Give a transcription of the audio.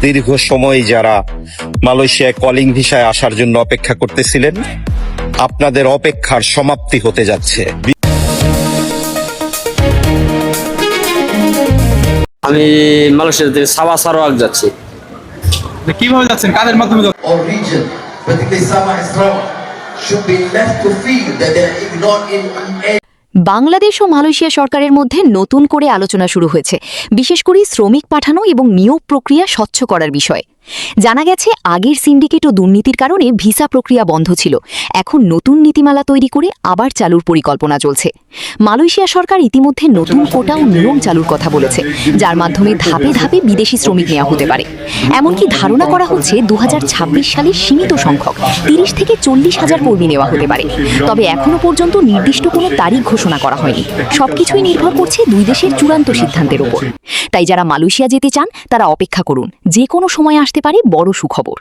দীর্ঘ সময় যারা মালয়েশিয়ায় কলিং ভিসায় আসার জন্য অপেক্ষা করতেছিলেন, আপনাদের অপেক্ষার সমাপ্তি হতে যাচ্ছে। আমি মালয়েশিয়া থেকে সাবা সারোয়াক যাচ্ছি। কিভাবে যাচ্ছেন, কাদের মাধ্যমে যাচ্ছেন? Or region, particularly Sabah and Sarawak, should be left to feel that they are ignored in any Bangladesh ও মালয়েশিয়া সরকারের মধ্যে নতুন করে আলোচনা শুরু হয়েছে, বিশেষ করে শ্রমিক পাঠানো এবং নিয়োগ প্রক্রিয়া স্বচ্ছ করার বিষয়ে। জানা গেছে আগের সিন্ডিকেট ও দুর্নীতির কারণে ভিসা প্রক্রিয়া বন্ধ ছিল। এখন নতুন নীতিমালা তৈরি করে আবার চালুর পরিকল্পনা চলছে। মালয়েশিয়া সরকার ইতিমধ্যে নতুন কোটা ও নিয়ম চালুর কথা বলেছে, যার মাধ্যমে ধাপে ধাপে বিদেশি শ্রমিক নেওয়া হতে পারে। এমনকি ধারণা করা হচ্ছে 2026 সালে সীমিত সংখ্যক 30 থেকে 40 হাজার কর্মী নেওয়া হতে পারে। তবে এখনো পর্যন্ত নির্দিষ্ট কোনো তারিখ ঘোষণা করা হয়নি। সবকিছুই নির্ভর করছে দুই দেশের চূড়ান্ত সিদ্ধান্তের উপর। তাই যারা মালয়েশিয়া যেতে চান তারা অপেক্ষা করুন, যে কোনো সময় আসতে পারে বড় সুখবর।